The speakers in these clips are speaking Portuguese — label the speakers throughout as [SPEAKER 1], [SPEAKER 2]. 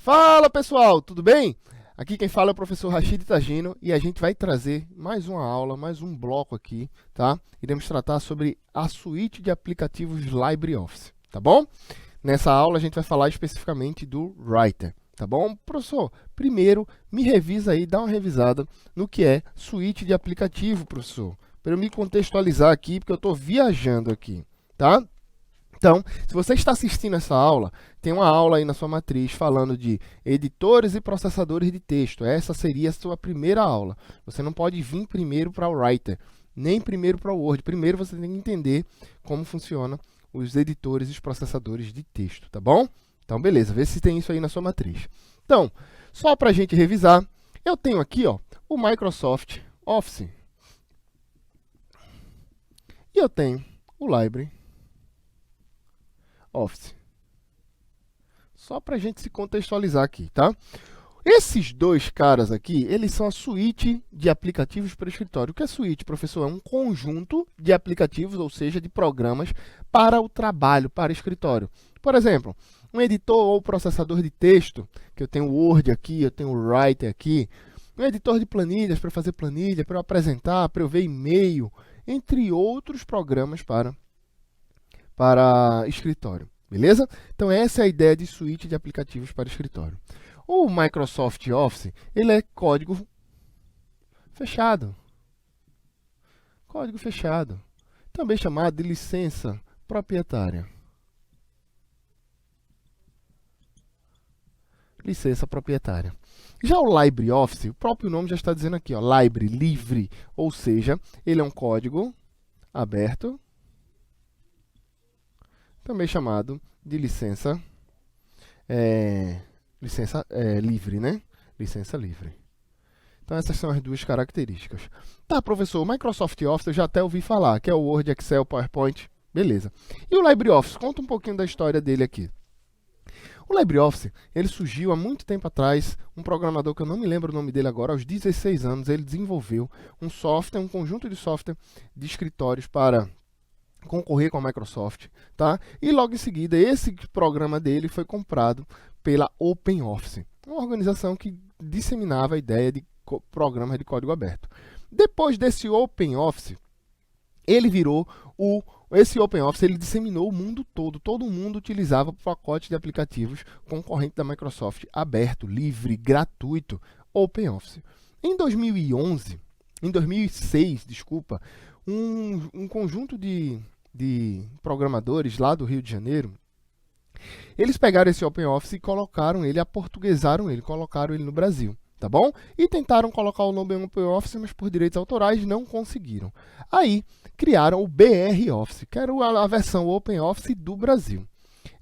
[SPEAKER 1] Fala pessoal, tudo bem? Aqui quem fala é o professor Rashid Tagino e a gente vai trazer mais uma aula, mais um bloco aqui, tá? Iremos tratar sobre a suíte de aplicativos LibreOffice, tá bom? Nessa aula a gente vai falar especificamente do Writer, tá bom? Professor, primeiro me revisa aí, dá uma revisada no que é suíte de aplicativo, professor, para eu me contextualizar aqui, porque eu estou viajando aqui, tá? Então, se você está assistindo essa aula, tem uma aula aí na sua matriz falando de editores e processadores de texto. Essa seria a sua primeira aula. Você não pode vir primeiro para o Writer, nem primeiro para o Word. Primeiro você tem que entender como funcionam os editores e os processadores de texto, tá bom? Então, beleza, vê se tem isso aí na sua matriz. Então, só para a gente revisar, eu tenho aqui ó, o Microsoft Office. E eu tenho o LibreOffice. Só para a gente se contextualizar aqui, tá? Esses dois caras aqui, eles são a suíte de aplicativos para escritório. O que é suíte, professor? É um conjunto de aplicativos, ou seja, de programas para o trabalho, para escritório. Por exemplo, um editor ou processador de texto, que eu tenho o Word aqui, eu tenho o Writer aqui, um editor de planilhas para fazer planilha, para eu apresentar, para eu ver e-mail, entre outros programas para escritório, beleza? Então essa é a ideia de suíte de aplicativos para escritório. O Microsoft Office, ele é código fechado. Código fechado, também chamado de licença proprietária. Licença proprietária. Já o LibreOffice, o próprio nome já está dizendo aqui, ó, libre, livre, ou seja, ele é um código aberto, também chamado de licença livre, né? Licença livre. Então, essas são as duas características. Tá, professor, o Microsoft Office eu já até ouvi falar, que é o Word, Excel, PowerPoint, beleza. E o LibreOffice? Conta um pouquinho da história dele aqui. O LibreOffice, ele surgiu há muito tempo atrás, um programador que eu não me lembro o nome dele agora, aos 16 anos, ele desenvolveu um software, um conjunto de software de escritórios para concorrer com a Microsoft, tá? E logo em seguida, esse programa dele foi comprado pela OpenOffice, uma organização que disseminava a ideia de programas de código aberto. Depois desse OpenOffice, ele virou esse OpenOffice, ele disseminou o mundo todo mundo utilizava o pacote de aplicativos concorrente da Microsoft, aberto, livre, gratuito, OpenOffice. Em 2006, desculpa, um conjunto de programadores lá do Rio de Janeiro, eles pegaram esse OpenOffice e colocaram ele, aportuguesaram ele, colocaram ele no Brasil, tá bom? E tentaram colocar o nome OpenOffice, mas por direitos autorais não conseguiram. Aí, criaram o BROffice, que era a versão OpenOffice do Brasil.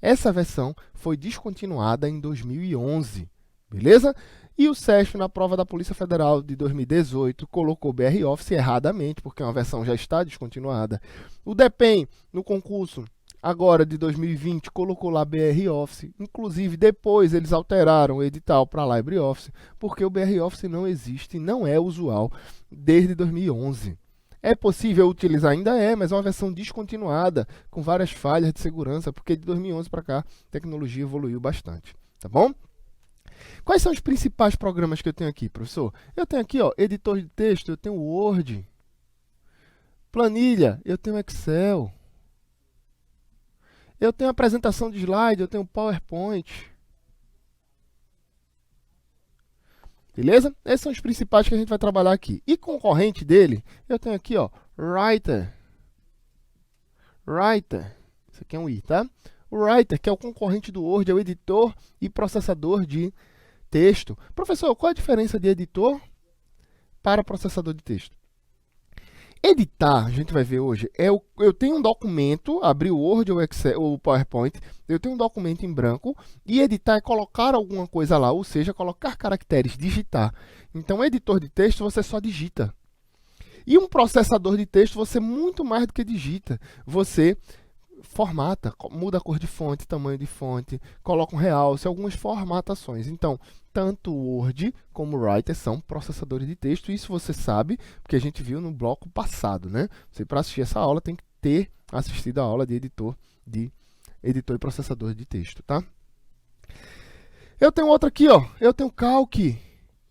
[SPEAKER 1] Essa versão foi descontinuada em 2011, beleza? E o SESP, na prova da Polícia Federal de 2018, colocou BROffice erradamente, porque uma versão já está descontinuada. O DEPEN, no concurso agora de 2020, colocou lá BROffice. Inclusive, depois eles alteraram o edital para LibreOffice, porque o BROffice não existe, não é usual desde 2011. É possível utilizar? Ainda é, mas é uma versão descontinuada, com várias falhas de segurança, porque de 2011 para cá a tecnologia evoluiu bastante, tá bom? Quais são os principais programas que eu tenho aqui, professor? Eu tenho aqui, ó, editor de texto, eu tenho Word. Planilha, eu tenho Excel. Eu tenho apresentação de slide, eu tenho PowerPoint. Beleza? Esses são os principais que a gente vai trabalhar aqui. E concorrente dele, eu tenho aqui, ó, Writer. Writer, isso aqui é um I, tá? O Writer, que é o concorrente do Word, é o editor e processador de texto. Professor, qual a diferença de editor para processador de texto? Editar, a gente vai ver hoje, eu tenho um documento, abrir o Word ou Excel ou PowerPoint, eu tenho um documento em branco, e editar é colocar alguma coisa lá, ou seja, colocar caracteres, digitar. Então, editor de texto, você só digita. E um processador de texto, você muito mais do que digita. Você formata, muda a cor de fonte, tamanho de fonte, coloca um realce, algumas formatações. Então, tanto o Word como o Writer são processadores de texto. Isso você sabe, porque a gente viu no bloco passado, né? Você, para assistir essa aula, tem que ter assistido a aula de editor e processador de texto, tá? Eu tenho outro aqui, ó. Eu tenho o Calc,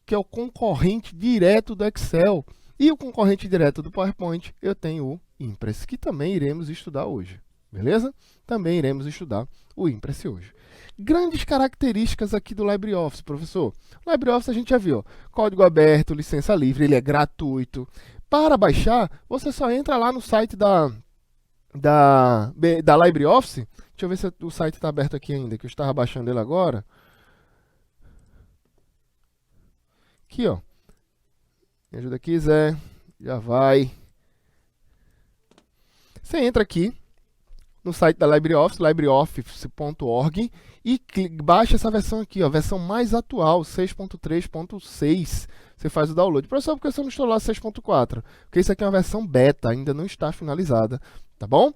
[SPEAKER 1] que é o concorrente direto do Excel. E o concorrente direto do PowerPoint, eu tenho o Impress, que também iremos estudar hoje. Beleza? Também iremos estudar o Impress hoje. Grandes características aqui do LibreOffice, professor. O LibreOffice a gente já viu, ó, código aberto, licença livre, ele é gratuito. Para baixar, você só entra lá no site da LibreOffice. Deixa eu ver se o site está aberto aqui ainda, que eu estava baixando ele agora. Aqui, ó. Me ajuda aqui, Zé. Já vai. Você entra aqui no site da LibreOffice, libreoffice.org, e baixa essa versão aqui, ó, a versão mais atual, 6.3.6. Você faz o download. Professor, por que você não instalou a 6.4? Porque isso aqui é uma versão beta, ainda não está finalizada, tá bom?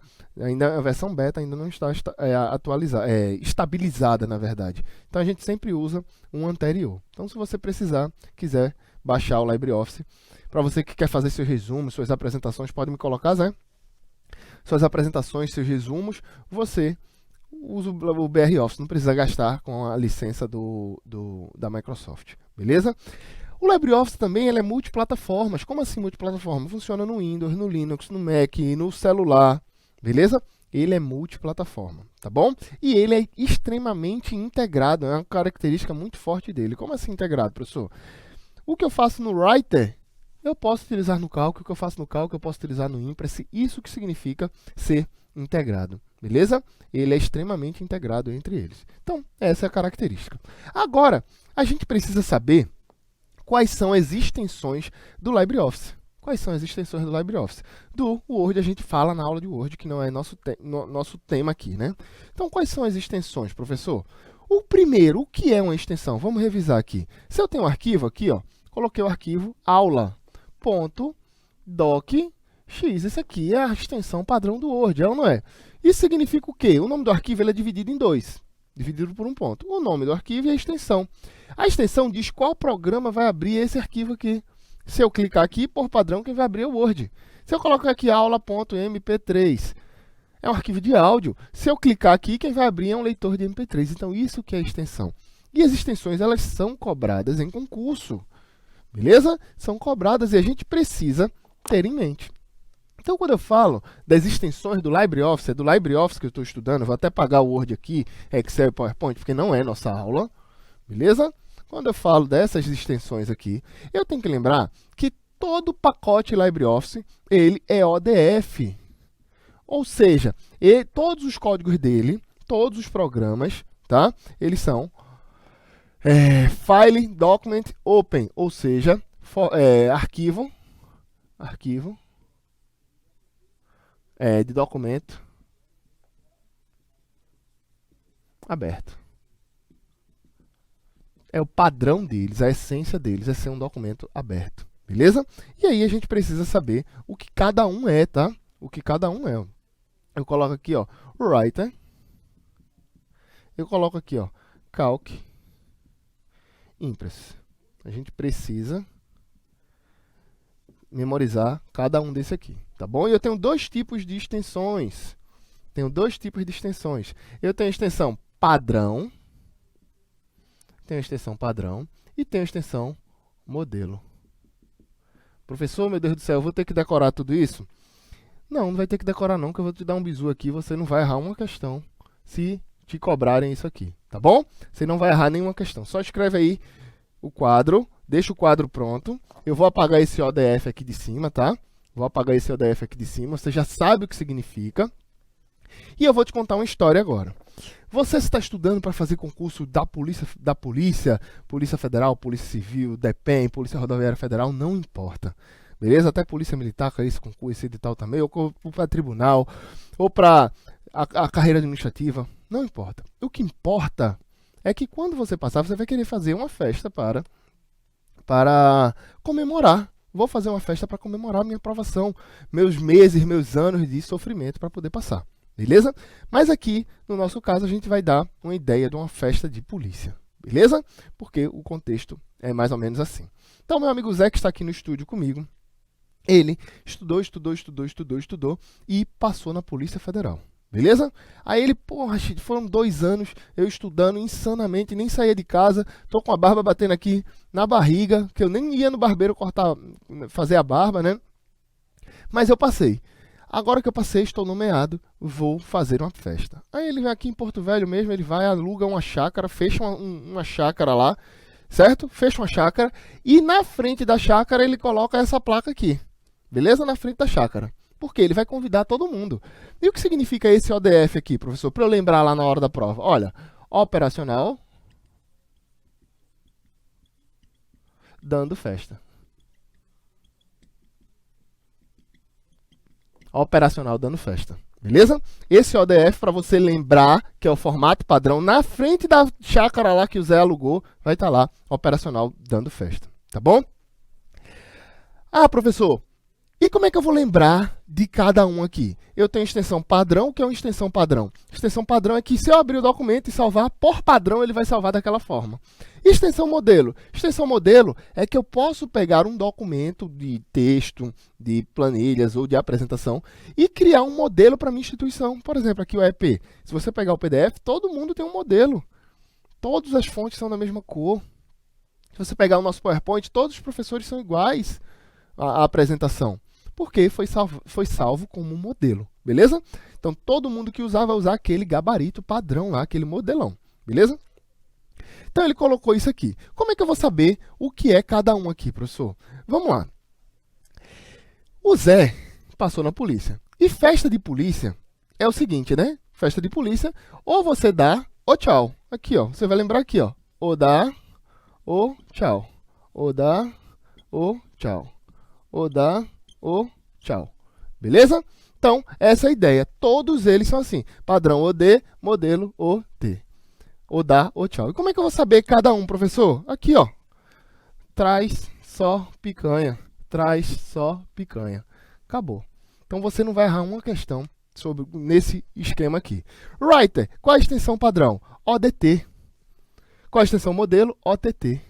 [SPEAKER 1] A versão beta ainda não está atualizada, estabilizada, na verdade. Então a gente sempre usa um anterior. Então, se você quiser baixar o LibreOffice, para você que quer fazer seus resumos, suas apresentações, pode me colocar, Zé? Suas apresentações, seus resumos, você usa o BROffice, não precisa gastar com a licença da Microsoft, beleza? O LibreOffice também ele é multiplataformas. Como assim multiplataforma? Funciona no Windows, no Linux, no Mac, no celular, beleza? Ele é multiplataforma, tá bom? E ele é extremamente integrado, é uma característica muito forte dele. Como assim integrado, professor? O que eu faço no Writer, eu posso utilizar no Calc, o que eu faço no Calc, eu posso utilizar no Impress. Isso que significa ser integrado, beleza? Ele é extremamente integrado entre eles. Então, essa é a característica. Agora, a gente precisa saber quais são as extensões do LibreOffice. Quais são as extensões do LibreOffice? Do Word a gente fala na aula de Word, que não é nosso tema aqui, né? Então, quais são as extensões, professor? O primeiro, o que é uma extensão? Vamos revisar aqui. Se eu tenho um arquivo aqui, ó, coloquei o arquivo aula.docx. Esse aqui é a extensão padrão do Word, é ou não é? Isso significa o quê? O nome do arquivo ele é dividido em dois, dividido por um ponto. O nome do arquivo e a extensão. A extensão diz qual programa vai abrir esse arquivo aqui. Se eu clicar aqui, por padrão, quem vai abrir é o Word. Se eu colocar aqui aula.mp3, é um arquivo de áudio. Se eu clicar aqui, quem vai abrir é um leitor de MP3. Então, isso que é a extensão. E as extensões, elas são cobradas em concurso. Beleza? São cobradas e a gente precisa ter em mente. Então, quando eu falo das extensões do LibreOffice, é do LibreOffice que eu estou estudando, vou até apagar o Word aqui, Excel e PowerPoint, porque não é nossa aula. Beleza? Quando eu falo dessas extensões aqui, eu tenho que lembrar que todo pacote LibreOffice, ele é ODF. Ou seja, todos os códigos dele, todos os programas, tá? Eles são File, Document, Open, ou seja, arquivo de documento aberto. É o padrão deles, a essência deles é ser um documento aberto, beleza? E aí a gente precisa saber o que cada um é, tá? O que cada um é. Eu coloco aqui, ó, Writer. Eu coloco aqui, ó, Calc, Impress. A gente precisa memorizar cada um desse aqui, tá bom? E eu tenho dois tipos de extensões. Eu tenho a extensão padrão, e tenho a extensão modelo. Professor, meu Deus do céu, eu vou ter que decorar tudo isso? Não vai ter que decorar não, que eu vou te dar um bizu aqui, você não vai errar uma questão se te cobrarem isso aqui, tá bom? Você não vai errar nenhuma questão. Só escreve aí o quadro, deixa o quadro pronto. Eu vou apagar esse ODF aqui de cima, tá? Você já sabe o que significa. E eu vou te contar uma história agora. Você está estudando para fazer concurso da Polícia Federal, Polícia Civil, DEPEN, Polícia Rodoviária Federal, não importa. Beleza? Até Polícia Militar, que é esse concurso, esse edital também, ou para tribunal, ou para a carreira administrativa, não importa. O que importa é que quando você passar, você vai querer fazer uma festa para comemorar. Vou fazer uma festa para comemorar minha aprovação, meus meses, meus anos de sofrimento para poder passar. Beleza? Mas aqui, no nosso caso, a gente vai dar uma ideia de uma festa de polícia. Beleza? Porque o contexto é mais ou menos assim. Então, meu amigo Zé, que está aqui no estúdio comigo, ele estudou e passou na Polícia Federal. Beleza? Aí ele, porra, foram 2 anos eu estudando insanamente, nem saía de casa, tô com a barba batendo aqui na barriga, que eu nem ia no barbeiro cortar, fazer a barba, né? Mas eu passei. Agora que eu passei, estou nomeado, vou fazer uma festa. Aí ele vem aqui em Porto Velho mesmo, ele vai, aluga uma chácara, fecha uma chácara lá, certo? Fecha uma chácara e na frente da chácara ele coloca essa placa aqui, beleza? Na frente da chácara. Porque ele vai convidar todo mundo. E o que significa esse ODF aqui, professor? Para eu lembrar lá na hora da prova. Olha, operacional dando festa. Operacional dando festa. Beleza? Esse ODF, para você lembrar, que é o formato padrão, na frente da chácara lá que o Zé alugou, vai estar lá, operacional dando festa. Tá bom? Ah, professor, e como é que eu vou lembrar de cada um aqui? Eu tenho extensão padrão, o que é uma extensão padrão? Extensão padrão é que se eu abrir o documento e salvar, por padrão ele vai salvar daquela forma. Extensão modelo. Extensão modelo é que eu posso pegar um documento de texto, de planilhas ou de apresentação e criar um modelo para minha instituição. Por exemplo, aqui o EP. Se você pegar o PDF, todo mundo tem um modelo. Todas as fontes são da mesma cor. Se você pegar o nosso PowerPoint, todos os professores são iguais à apresentação. Porque foi salvo como um modelo, beleza? Então, todo mundo que usar vai usar aquele gabarito padrão lá, aquele modelão, beleza? Então, ele colocou isso aqui. Como é que eu vou saber o que é cada um aqui, professor? Vamos lá. O Zé passou na polícia. E festa de polícia é o seguinte, né? Festa de polícia, ou você dá ou tchau. Aqui, ó. Você vai lembrar aqui, ó. Ou dá ou tchau. Ou dá ou tchau. Ou dá ou tchau. Beleza? Então, essa é a ideia. Todos eles são assim. Padrão OD, modelo OT. Ou dá ou tchau. E como é que eu vou saber cada um, professor? Aqui, ó. Traz só picanha. Traz só picanha. Acabou. Então, você não vai errar uma questão nesse esquema aqui. Writer. Qual a extensão padrão? ODT. Qual a extensão modelo? OTT.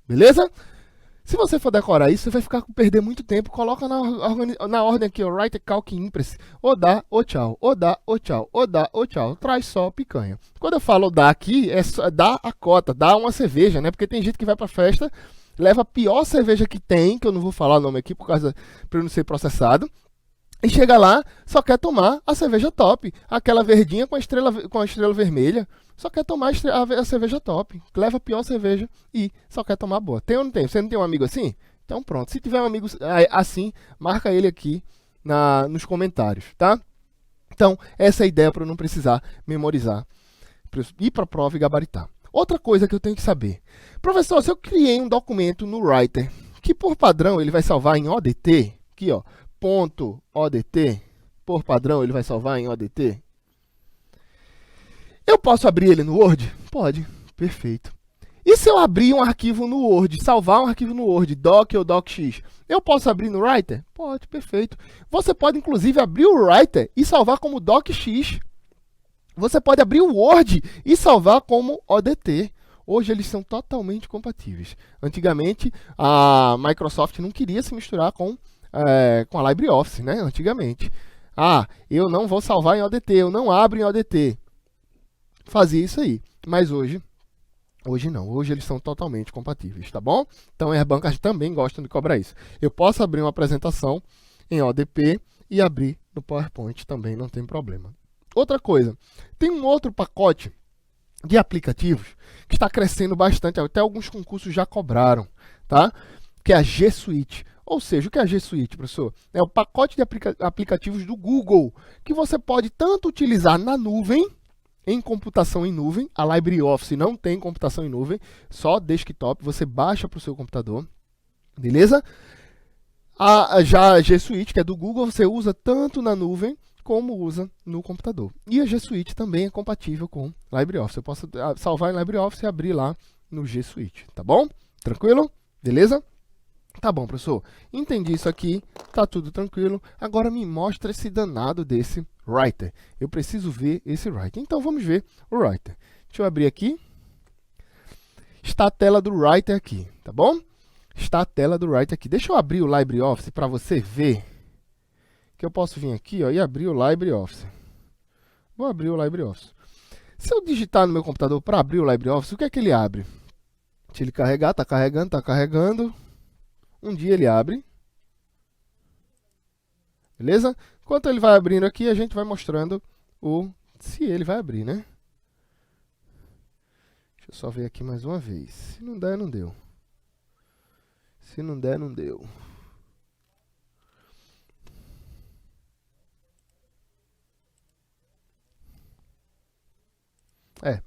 [SPEAKER 1] Beleza? Se você for decorar isso, você vai perder muito tempo. Coloca na ordem aqui, ó, Writer, Calc, Impress. Ou dá, ou tchau. Ou dá, ou tchau. Ou dá, ou tchau. Traz só picanha. Quando eu falo dá aqui, é dá a cota, dá uma cerveja, né? Porque tem gente que vai pra festa, leva a pior cerveja que tem, que eu não vou falar o nome aqui para eu não ser processado. E chega lá, só quer tomar a cerveja top. Aquela verdinha com a estrela vermelha. Só quer tomar a cerveja top. Leva a pior cerveja e só quer tomar boa. Tem ou não tem? Você não tem um amigo assim? Então pronto. Se tiver um amigo assim, marca ele aqui nos comentários, tá? Então, essa é a ideia para eu não precisar memorizar. Ir para a prova e gabaritar. Outra coisa que eu tenho que saber. Professor, se eu criei um documento no Writer, que por padrão ele vai salvar em ODT, aqui ó, ponto .odt, por padrão ele vai salvar em ODT. Eu posso abrir ele no Word? Pode, perfeito. E se eu abrir um arquivo no Word, salvar um arquivo no Word, doc ou docx, eu posso abrir no Writer? Pode, perfeito. Você pode inclusive abrir o Writer e salvar como docx. Você pode abrir o Word e salvar como ODT. Hoje eles são totalmente compatíveis. Antigamente a Microsoft não queria se misturar com a LibreOffice, né? Antigamente. Ah, eu não vou salvar em ODT, eu não abro em ODT. Fazia isso aí. Mas hoje não. Hoje eles são totalmente compatíveis, tá bom? Então, as bancas também gostam de cobrar isso. Eu posso abrir uma apresentação em ODP e abrir no PowerPoint também, não tem problema. Outra coisa, tem um outro pacote de aplicativos que está crescendo bastante, até alguns concursos já cobraram, tá? Que é a G Suite. Ou seja, o que é a G Suite, professor? É o pacote de aplicativos do Google, que você pode tanto utilizar na nuvem, em computação em nuvem. A LibreOffice não tem computação em nuvem, só desktop, você baixa para o seu computador, beleza? Já a G Suite, que é do Google, você usa tanto na nuvem como usa no computador. E a G Suite também é compatível com LibreOffice. Eu posso salvar em LibreOffice e abrir lá no G Suite, tá bom? Tranquilo? Beleza? Tá bom, professor. Entendi isso aqui, tá tudo tranquilo. Agora me mostra esse danado desse Writer. Eu preciso ver esse Writer. Então vamos ver o Writer. Deixa eu abrir aqui. Está a tela do Writer aqui, tá bom? Está a tela do Writer aqui. Deixa eu abrir o LibreOffice para você ver que eu posso vir aqui, ó, e abrir o LibreOffice. Vou abrir o LibreOffice. Se eu digitar no meu computador para abrir o LibreOffice, o que é que ele abre? Se ele carregar, está carregando, está carregando. Um dia ele abre. Beleza? Enquanto ele vai abrindo aqui, a gente vai mostrando se ele vai abrir, né? Deixa eu só ver aqui mais uma vez. Se não der, não deu. Se não der, não deu.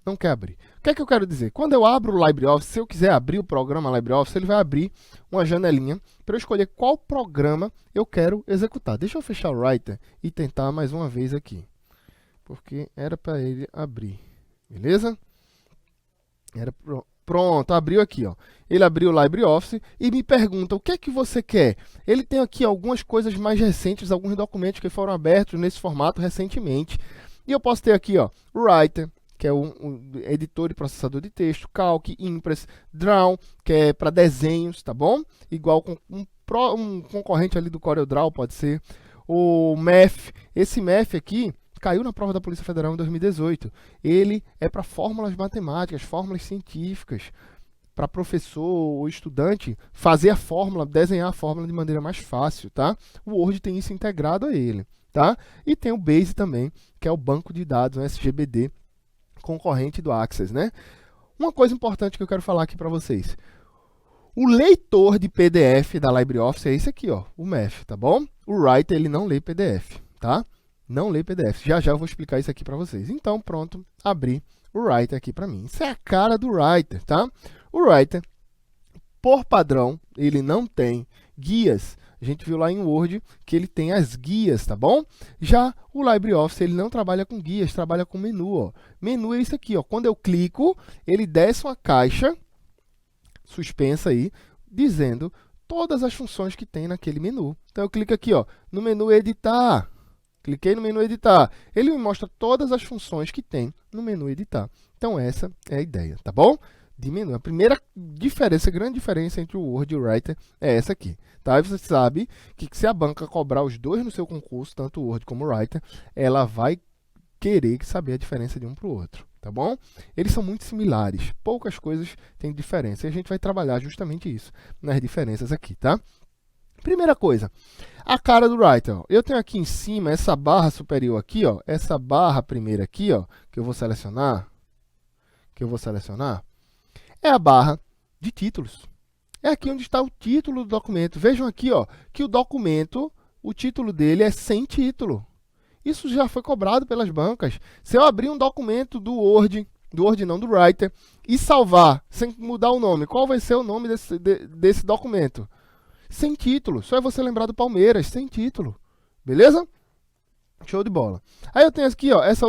[SPEAKER 1] Não quer abrir. O que é que eu quero dizer? Quando eu abro o LibreOffice, se eu quiser abrir o programa LibreOffice, ele vai abrir uma janelinha para eu escolher qual programa eu quero executar. Deixa eu fechar o Writer e tentar mais uma vez aqui. Porque era para ele abrir. Beleza? Pronto, abriu aqui, ó. Ele abriu o LibreOffice e me pergunta o que é que você quer. Ele tem aqui algumas coisas mais recentes, alguns documentos que foram abertos nesse formato recentemente. E eu posso ter aqui, ó, o Writer, que é um editor e processador de texto, Calc, Impress, Draw, que é para desenhos, tá bom? Igual com um concorrente ali do CorelDRAW, pode ser. O Math, esse Math aqui caiu na prova da Polícia Federal em 2018. Ele é para fórmulas matemáticas, fórmulas científicas, para professor ou estudante fazer a fórmula, desenhar a fórmula de maneira mais fácil, tá? O Word tem isso integrado a ele, tá? E tem o Base também, que é o banco de dados, um SGBD, concorrente do Access, né? Uma coisa importante que eu quero falar aqui para vocês. O leitor de PDF da LibreOffice é esse aqui, ó, o Math, tá bom? O Writer, ele não lê PDF, tá? Não lê PDF. Já eu vou explicar isso aqui para vocês. Então, pronto, abri o Writer aqui para mim. Isso é a cara do Writer, tá? O Writer, por padrão, ele não tem guias. A gente viu lá em Word que ele tem as guias, tá bom? Já o LibreOffice, ele não trabalha com guias, trabalha com menu, ó. Menu é isso aqui, ó. Quando eu clico, ele desce uma caixa suspensa aí, dizendo todas as funções que tem naquele menu. Então, eu clico aqui, ó, no menu editar. Cliquei no menu editar. Ele me mostra todas as funções que tem no menu editar. Então, essa é a ideia, tá bom? De menu. A primeira diferença, a grande diferença entre o Word e o Writer é essa aqui. Tá? E você sabe que se a banca cobrar os dois no seu concurso, tanto o Word como o Writer, ela vai querer saber a diferença de um para o outro. Tá bom? Eles são muito similares. Poucas coisas têm diferença. E a gente vai trabalhar justamente isso, nas diferenças aqui, tá? Primeira coisa, a cara do Writer. Ó. Eu tenho aqui em cima essa barra superior aqui, ó, essa barra primeira aqui, ó, que eu vou selecionar, é a barra de títulos. É aqui onde está o título do documento. Vejam aqui, ó, que o documento, o título dele é sem título. Isso já foi cobrado pelas bancas. Se eu abrir um documento do Word não, do Writer, e salvar, sem mudar o nome, qual vai ser o nome desse documento? Sem título. Só é você lembrar do Palmeiras, sem título. Beleza? Show de bola. Aí eu tenho aqui, ó, essa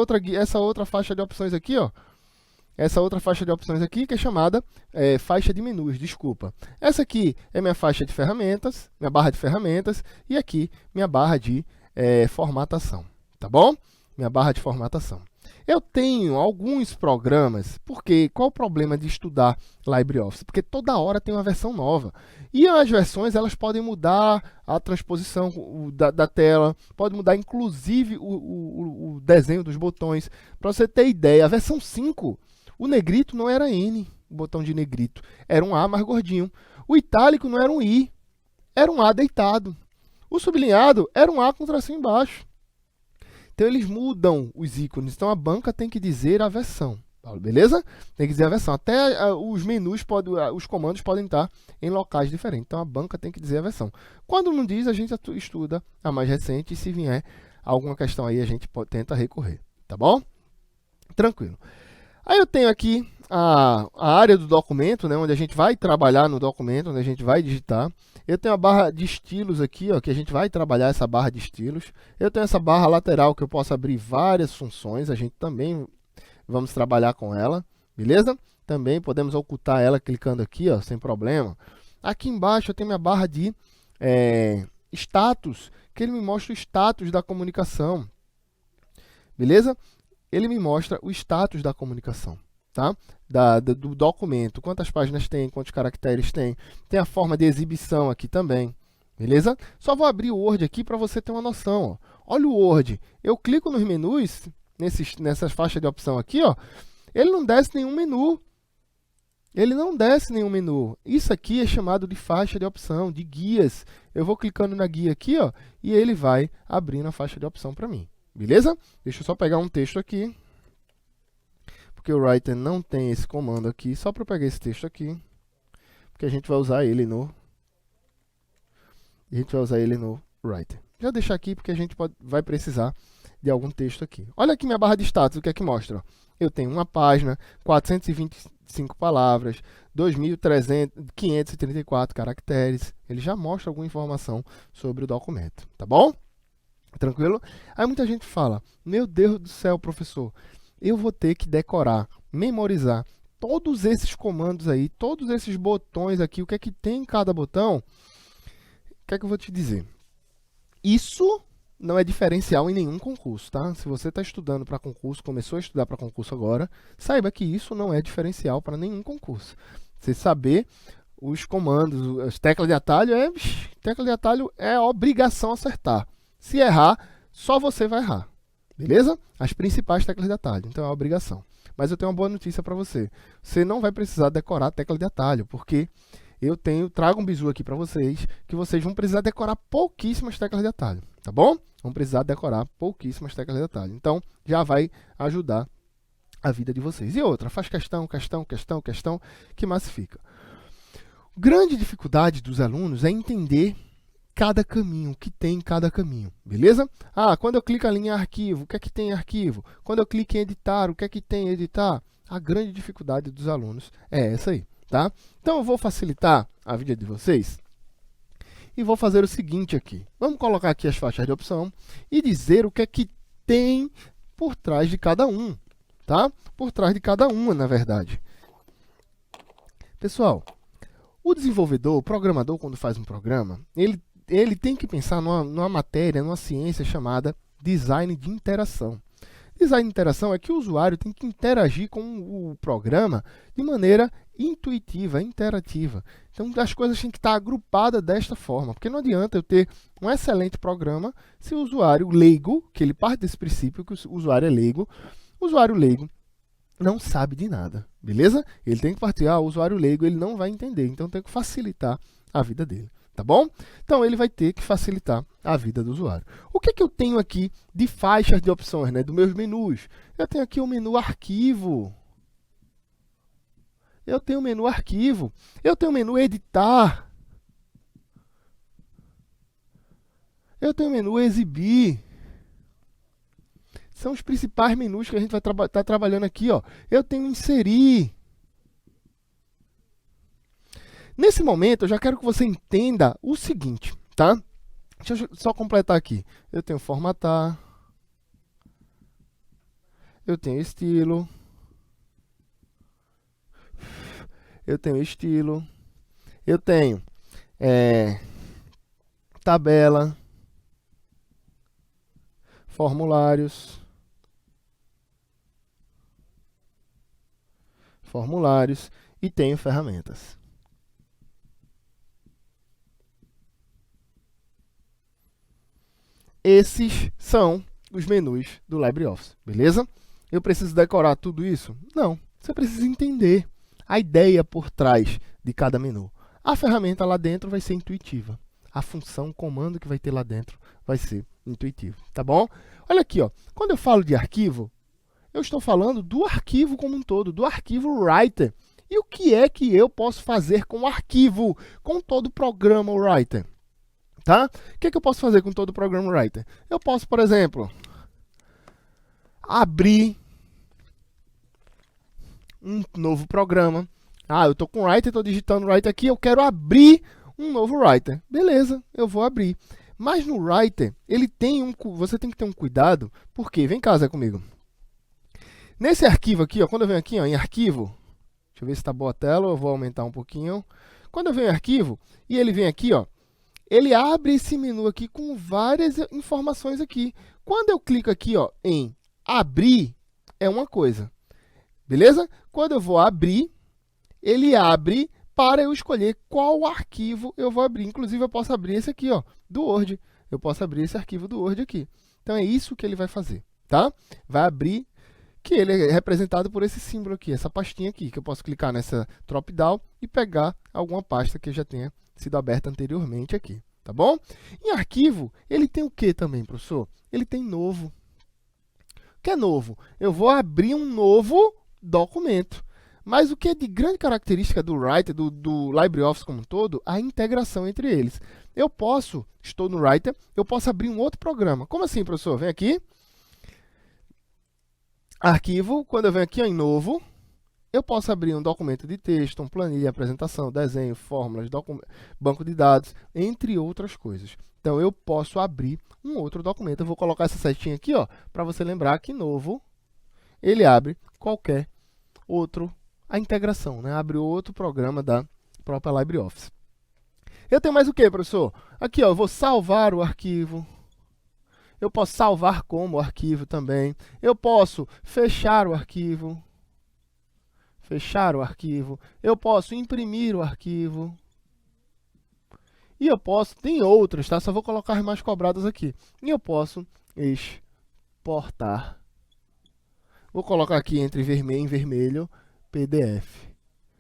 [SPEAKER 1] outra faixa de opções aqui, ó. Essa outra faixa de opções aqui, que é chamada faixa de menus, desculpa. Essa aqui é minha faixa de ferramentas, minha barra de ferramentas, e aqui minha barra de formatação, tá bom? Minha barra de formatação. Eu tenho alguns programas, porque qual o problema de estudar LibreOffice? Porque toda hora tem uma versão nova. E as versões, elas podem mudar a transposição da tela, pode mudar inclusive o desenho dos botões. Para você ter ideia, a versão 5, o negrito não era N, o botão de negrito, era um A mais gordinho. O itálico não era um I, era um A deitado. O sublinhado era um A com tracinho embaixo. Então, eles mudam os ícones. Então, a banca tem que dizer a versão. Beleza? Tem que dizer a versão. Até os menus, os comandos podem estar em locais diferentes. Então, a banca tem que dizer a versão. Quando não diz, a gente estuda a mais recente. E se vier alguma questão aí, a gente tenta recorrer. Tá bom? Tranquilo. Aí eu tenho aqui a área do documento, né, onde a gente vai trabalhar no documento, onde a gente vai digitar. Eu tenho a barra de estilos aqui, ó, que a gente vai trabalhar essa barra de estilos. Eu tenho essa barra lateral que eu posso abrir várias funções, a gente também vamos trabalhar com ela, beleza? Também podemos ocultar ela clicando aqui, ó, sem problema. Aqui embaixo eu tenho minha barra de status, que ele me mostra o status da comunicação, beleza? Ele me mostra o status da comunicação, tá? Do documento, quantas páginas tem, quantos caracteres tem. Tem a forma de exibição aqui também, beleza? Só vou abrir o Word aqui para você ter uma noção. Ó. Olha o Word, eu clico nos menus, nessas faixas de opção aqui, ó, ele não desce nenhum menu. Ele não desce nenhum menu. Isso aqui é chamado de faixa de opção, de guias. Eu vou clicando na guia aqui, ó, e ele vai abrindo a faixa de opção para mim. Beleza? Deixa eu só pegar um texto aqui, porque o Writer não tem esse comando aqui, só para eu pegar esse texto aqui, porque a gente vai usar ele no Writer. Já deixar aqui, porque a gente vai precisar de algum texto aqui. Olha aqui minha barra de status, o que é que mostra? Eu tenho uma página, 425 palavras, 2.534 caracteres. Ele já mostra alguma informação sobre o documento, tá bom? Tranquilo? Aí muita gente fala, meu Deus do céu, professor, eu vou ter que decorar, memorizar todos esses comandos aí, todos esses botões aqui, o que é que tem em cada botão? O que é que eu vou te dizer? Isso não é diferencial em nenhum concurso, tá? Se você está estudando para concurso, começou a estudar para concurso agora, saiba que isso não é diferencial para nenhum concurso. Você saber os comandos, as teclas de atalho, tecla de atalho é obrigação acertar. Se errar, só você vai errar, beleza? As principais teclas de atalho, então é uma obrigação. Mas eu tenho uma boa notícia para você. Você não vai precisar decorar a tecla de atalho, porque eu trago um bizu aqui para vocês, que vocês vão precisar decorar pouquíssimas teclas de atalho, tá bom? Vão precisar decorar pouquíssimas teclas de atalho. Então, já vai ajudar a vida de vocês. E outra, faz questão, que massifica. Grande dificuldade dos alunos é entender cada caminho, o que tem em cada caminho, beleza? Quando eu clico ali em arquivo, o que é que tem em arquivo? Quando eu clico em editar, o que é que tem em editar? A grande dificuldade dos alunos é essa aí, tá? Então, eu vou facilitar a vida de vocês e vou fazer o seguinte aqui. Vamos colocar aqui as faixas de opção e dizer o que é que tem por trás de cada um, tá? Por trás de cada uma, na verdade. Pessoal, o desenvolvedor, o programador, quando faz um programa, ele tem que pensar numa matéria, numa ciência chamada design de interação. Design de interação é que o usuário tem que interagir com o programa de maneira intuitiva, interativa. Então, as coisas têm que estar agrupadas desta forma, porque não adianta eu ter um excelente programa se o usuário leigo, que ele parte desse princípio que o usuário é leigo, o usuário leigo não sabe de nada, beleza? Ele tem que partir, o usuário leigo ele não vai entender, então tem que facilitar a vida dele. Tá bom? Então, ele vai ter que facilitar a vida do usuário. O que é que eu tenho aqui de faixas de opções, né, dos meus menus? Eu tenho aqui o menu arquivo. Eu tenho o menu arquivo. Eu tenho o menu editar. Eu tenho o menu exibir. São os principais menus que a gente vai estar trabalhando aqui, ó. Eu tenho inserir. Nesse momento, eu já quero que você entenda o seguinte, tá? Deixa eu só completar aqui. Eu tenho formatar. Eu tenho estilo. Eu tenho estilo. Eu tenho tabela. Formulários. E tenho ferramentas. Esses são os menus do LibreOffice, beleza? Eu preciso decorar tudo isso? Não, você precisa entender a ideia por trás de cada menu. A ferramenta lá dentro vai ser intuitiva. A função, o comando que vai ter lá dentro vai ser intuitivo, tá bom? Olha aqui, ó. Quando eu falo de arquivo, eu estou falando do arquivo como um todo, do arquivo Writer. E o que é que eu posso fazer com o arquivo, com todo o programa Writer? Tá? O que é que eu posso fazer com todo o programa Writer? Eu posso, por exemplo, abrir um novo programa. Eu estou com o Writer, estou digitando Writer aqui, eu quero abrir um novo Writer. Beleza, eu vou abrir. Mas no Writer, você tem que ter um cuidado, porque, vem cá, Zé, comigo. Nesse arquivo aqui, ó, quando eu venho aqui, ó, em arquivo, deixa eu ver se está boa a tela, eu vou aumentar um pouquinho. Quando eu venho em arquivo, e ele vem aqui, ó, ele abre esse menu aqui com várias informações aqui. Quando eu clico aqui, ó, em abrir, é uma coisa, beleza? Quando eu vou abrir, ele abre para eu escolher qual arquivo eu vou abrir. Inclusive, eu posso abrir esse aqui, ó, do Word. Eu posso abrir esse arquivo do Word aqui. Então, é isso que ele vai fazer, tá? Vai abrir, que ele é representado por esse símbolo aqui, essa pastinha aqui, que eu posso clicar nessa drop-down e pegar alguma pasta que já tenha sido aberta anteriormente aqui, tá bom? Em arquivo, ele tem o que também, professor? Ele tem novo. O que é novo? Eu vou abrir um novo documento. Mas o que é de grande característica do Writer, do LibreOffice como um todo, a integração entre eles. Eu posso, estou no Writer, eu posso abrir um outro programa. Como assim, professor? Vem aqui, arquivo, quando eu venho aqui em novo, eu posso abrir um documento de texto, uma planilha, apresentação, desenho, fórmulas, banco de dados, entre outras coisas. Então, eu posso abrir um outro documento. Eu vou colocar essa setinha aqui, para você lembrar que novo, ele abre qualquer outro, a integração, né? Abre outro programa da própria LibreOffice. Eu tenho mais o que, professor? Aqui, eu vou salvar o arquivo. Eu posso salvar como arquivo também. Eu posso fechar o arquivo. Fechar o arquivo. Eu posso imprimir o arquivo. E eu posso, tem outras, tá? Só vou colocar as mais cobradas aqui. E eu posso exportar. Vou colocar aqui em vermelho, PDF.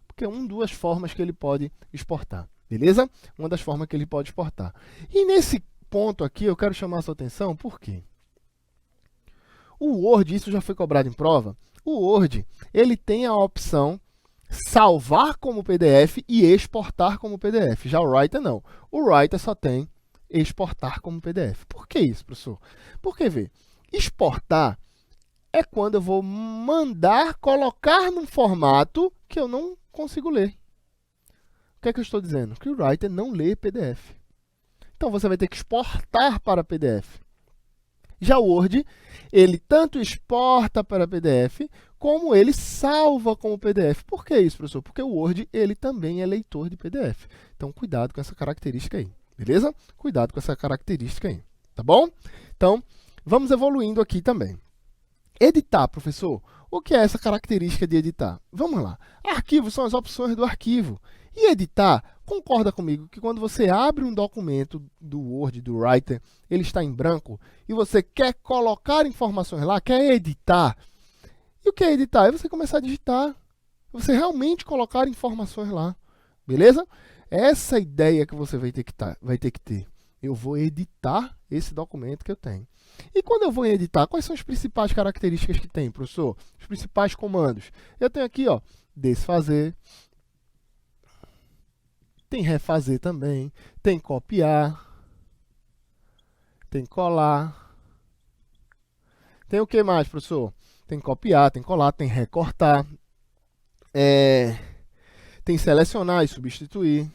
[SPEAKER 1] Porque é duas formas que ele pode exportar. Beleza? Uma das formas que ele pode exportar. E nesse ponto aqui, eu quero chamar a sua atenção, por quê? O Word, isso já foi cobrado em prova, o Word, ele tem a opção salvar como PDF e exportar como PDF. Já o Writer não. O Writer só tem exportar como PDF. Por que isso, professor? Porque, vê, exportar é quando eu vou mandar colocar num formato que eu não consigo ler. O que é que eu estou dizendo? Que o Writer não lê PDF. Então, você vai ter que exportar para PDF. Já o Word, ele tanto exporta para PDF, como ele salva como PDF. Por que isso, professor? Porque o Word, ele também é leitor de PDF. Então, cuidado com essa característica aí, beleza? Cuidado com essa característica aí, tá bom? Então, vamos evoluindo aqui também. Editar, professor. O que é essa característica de editar? Vamos lá. Arquivos são as opções do arquivo. E editar, concorda comigo que quando você abre um documento do Word, do Writer, ele está em branco, e você quer colocar informações lá, quer editar. E o que é editar? É você começar a digitar. Você realmente colocar informações lá. Beleza? Essa ideia que você vai ter que ter. Eu vou editar esse documento que eu tenho. E quando eu vou editar, quais são as principais características que tem, professor? Os principais comandos. Eu tenho aqui, desfazer. Tem refazer também. Tem copiar. Tem colar. Tem o que mais, professor? Tem copiar, tem colar, tem recortar. Tem selecionar e substituir.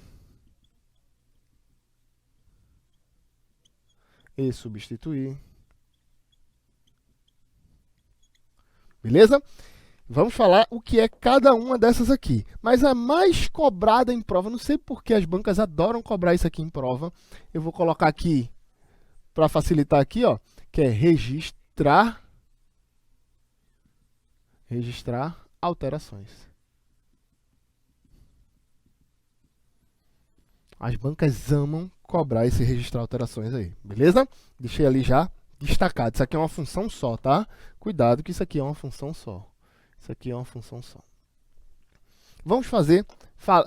[SPEAKER 1] E substituir. Beleza? Vamos falar o que é cada uma dessas aqui. Mas a mais cobrada em prova, não sei por que as bancas adoram cobrar isso aqui em prova. Eu vou colocar aqui, para facilitar aqui, que é registrar alterações. As bancas amam cobrar esse registrar alterações aí, beleza? Deixei ali já destacado. Isso aqui é uma função só, tá? Cuidado que isso aqui é uma função só. Isso aqui é uma função só. Vamos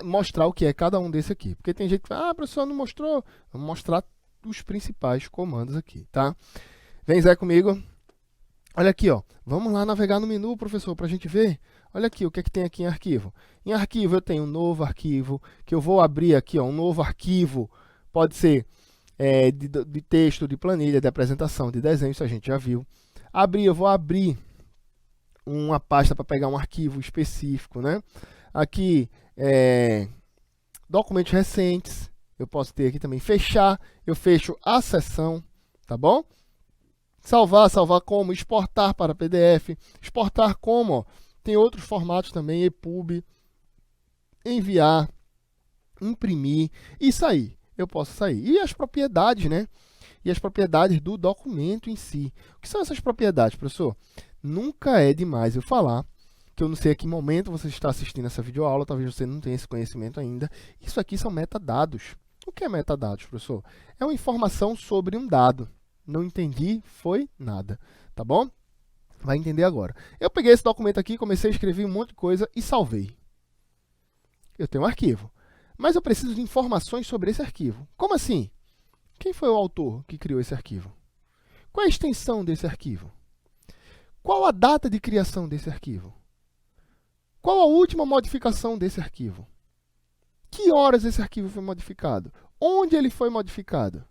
[SPEAKER 1] mostrar o que é cada um desse aqui. Porque tem gente que fala, professor, não mostrou. Vamos mostrar os principais comandos aqui, tá? Vem, Zé, comigo. Olha aqui, vamos lá navegar no menu, professor, para a gente ver. Olha aqui, o que é que tem aqui em arquivo. Em arquivo eu tenho um novo arquivo, que eu vou abrir aqui, um novo arquivo. Pode ser de texto, de planilha, de apresentação, de desenho, isso a gente já viu. Eu vou abrir uma pasta para pegar um arquivo específico, né? Aqui, documentos recentes, eu posso ter aqui também fechar, eu fecho a seção, tá bom? Salvar como? Exportar para PDF, exportar como? Tem outros formatos também, EPUB, enviar, imprimir e sair. Eu posso sair. E as propriedades, né? E as propriedades do documento em si. O que são essas propriedades, professor? Nunca é demais eu falar, que eu não sei a que momento você está assistindo essa videoaula, talvez você não tenha esse conhecimento ainda. Isso aqui são metadados. O que é metadados, professor? É uma informação sobre um dado. Não entendi, foi nada, tá bom? Vai entender agora. Eu peguei esse documento aqui, comecei a escrever um monte de coisa e salvei. Eu tenho um arquivo. Mas eu preciso de informações sobre esse arquivo. Como assim? Quem foi o autor que criou esse arquivo? Qual é a extensão desse arquivo? Qual a data de criação desse arquivo? Qual a última modificação desse arquivo? Que horas esse arquivo foi modificado? Onde ele foi modificado?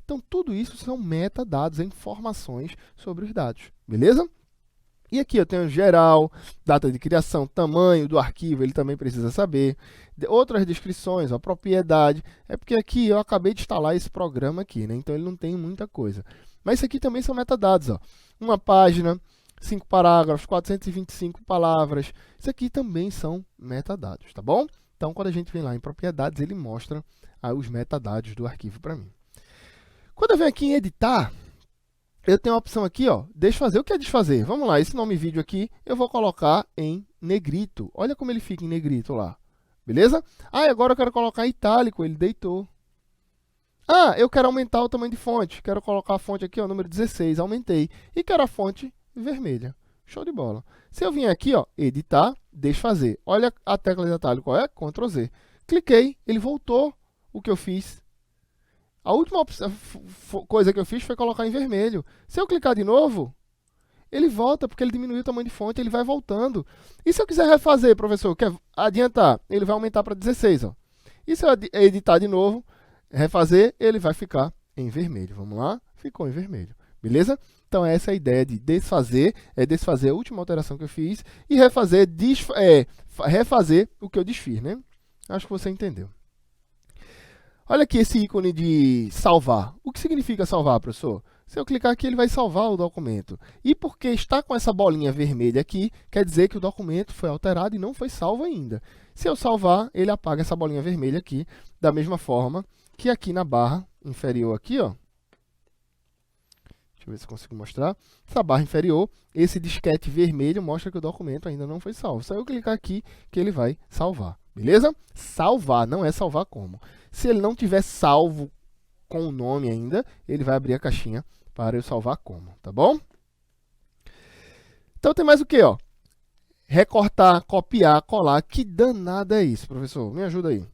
[SPEAKER 1] Então, tudo isso são metadados, informações sobre os dados, beleza? E aqui eu tenho geral, data de criação, tamanho do arquivo, ele também precisa saber. Outras descrições, a propriedade, é porque aqui eu acabei de instalar esse programa aqui, né? Então ele não tem muita coisa. Mas isso aqui também são metadados, ó. Uma página, 5 parágrafos, 425 palavras. Isso aqui também são metadados, tá bom? Então, quando a gente vem lá em propriedades, ele mostra os metadados do arquivo para mim. Quando eu venho aqui em editar, eu tenho a opção aqui, ó, desfazer. O que é desfazer? Vamos lá, esse nome vídeo aqui eu vou colocar em negrito. Olha como ele fica em negrito lá. Beleza? Ah, e agora eu quero colocar em itálico, ele deitou. Ah, eu quero aumentar o tamanho de fonte. Quero colocar a fonte aqui, ó, número 16, aumentei. E quero a fonte vermelha. Show de bola. Se eu vim aqui, ó, editar, desfazer. Olha a tecla de atalho, qual é? Ctrl Z. Cliquei, ele voltou o que eu fiz. A última coisa que eu fiz foi colocar em vermelho. Se eu clicar de novo, ele volta, porque ele diminuiu o tamanho de fonte, ele vai voltando. E se eu quiser refazer, professor, quer adiantar, ele vai aumentar para 16. Ó. E se eu editar de novo, refazer, ele vai ficar em vermelho. Vamos lá? Ficou em vermelho. Beleza? Então, essa é a ideia de desfazer, é desfazer a última alteração que eu fiz, e refazer, refazer o que eu desfiz, né? Acho que você entendeu. Olha aqui esse ícone de salvar. O que significa salvar, professor? Se eu clicar aqui, ele vai salvar o documento. E porque está com essa bolinha vermelha aqui, quer dizer que o documento foi alterado e não foi salvo ainda. Se eu salvar, ele apaga essa bolinha vermelha aqui, da mesma forma que aqui na barra inferior aqui, ó. Deixa eu ver se eu consigo mostrar. Essa barra inferior, esse disquete vermelho mostra que o documento ainda não foi salvo. Só eu clicar aqui que ele vai salvar. Beleza? Salvar, não é salvar como. Se ele não tiver salvo com o nome ainda, ele vai abrir a caixinha para eu salvar como, tá bom? Então tem mais o que, ó? Recortar, copiar, colar. Que danada é isso, professor? Me ajuda aí.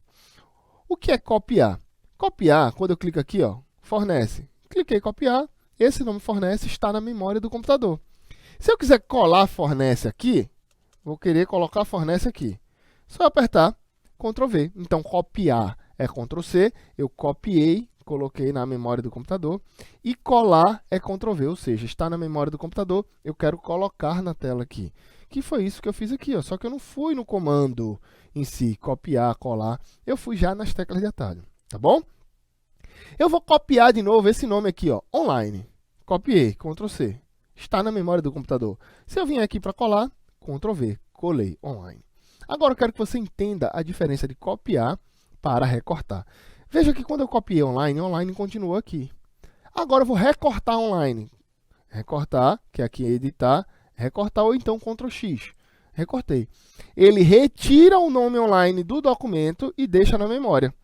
[SPEAKER 1] O que é copiar? Copiar, quando eu clico aqui, ó, fornece. Cliquei em copiar, esse nome fornece está na memória do computador. Se eu quiser colar fornece aqui, vou querer colocar fornece aqui. Só apertar Ctrl V. Então, copiar é Ctrl C, eu copiei, coloquei na memória do computador, e colar é Ctrl V, ou seja, está na memória do computador, eu quero colocar na tela aqui. Que foi isso que eu fiz aqui, ó, só que eu não fui no comando em si, copiar, colar, eu fui já nas teclas de atalho, tá bom? Eu vou copiar de novo esse nome aqui, ó, online. Copiei, Ctrl C, está na memória do computador. Se eu vim aqui para colar, Ctrl V, colei, online. Agora eu quero que você entenda a diferença de copiar para recortar. Veja que quando eu copiei online, online continua aqui. Agora eu vou recortar online. Recortar, que aqui é editar, recortar ou então Ctrl X. Recortei. Ele retira o nome online do documento e deixa na memória.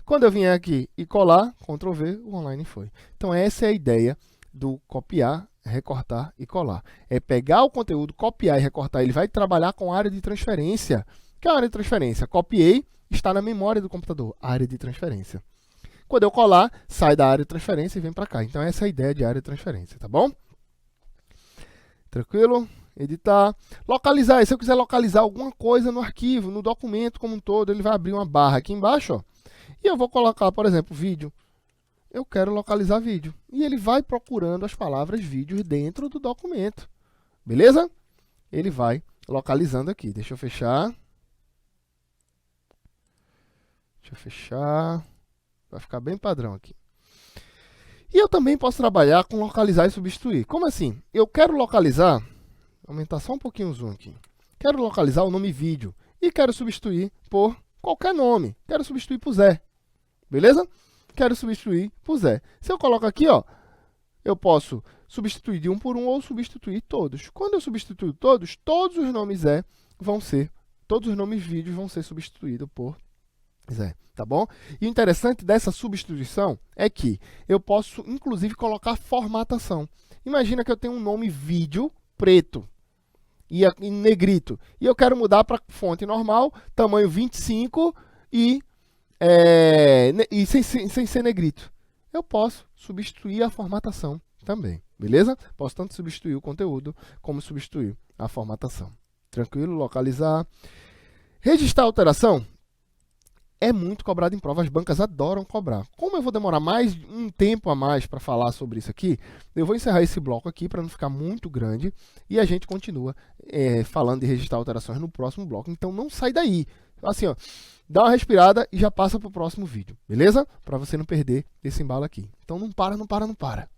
[SPEAKER 1] Quando eu vier aqui e colar, Ctrl V, o online foi. Então essa é a ideia do copiar, recortar e colar. É pegar o conteúdo, copiar e recortar. Ele vai trabalhar com a área de transferência. O que é a área de transferência? Copiei, está na memória do computador, área de transferência. Quando eu colar, sai da área de transferência e vem para cá. Então, essa é a ideia de área de transferência, tá bom? Tranquilo? Editar. Localizar. Se eu quiser localizar alguma coisa no arquivo, no documento como um todo, ele vai abrir uma barra aqui embaixo, ó, e eu vou colocar, por exemplo, vídeo. Eu quero localizar vídeo. E ele vai procurando as palavras vídeos dentro do documento. Beleza? Ele vai localizando aqui. Deixa eu fechar. Deixa eu fechar. Vai ficar bem padrão aqui. E eu também posso trabalhar com localizar e substituir. Como assim? Eu quero localizar, vou aumentar só um pouquinho o zoom aqui. Quero localizar o nome vídeo e quero substituir por qualquer nome. Quero substituir por Zé. Beleza? Quero substituir por Zé. Se eu coloco aqui, ó, eu posso substituir de um por um ou substituir todos. Quando eu substituir todos, todos os nomes Zé vão ser, todos os nomes vídeos vão ser substituídos por Zé, tá bom? E o interessante dessa substituição é que eu posso, inclusive, colocar formatação. Imagina que eu tenho um nome vídeo preto e em negrito. E eu quero mudar para fonte normal, tamanho 25 e sem ser negrito. Eu posso substituir a formatação também, beleza? Posso tanto substituir o conteúdo como substituir a formatação. Tranquilo? Localizar. Registrar alteração é muito cobrado em prova, as bancas adoram cobrar. Como eu vou demorar mais um tempo a mais para falar sobre isso aqui, eu vou encerrar esse bloco aqui para não ficar muito grande e a gente continua falando de registrar alterações no próximo bloco. Então não sai daí. Assim, ó, dá uma respirada e já passa para o próximo vídeo, beleza? Para você não perder esse embalo aqui. Então não para, não para, não para.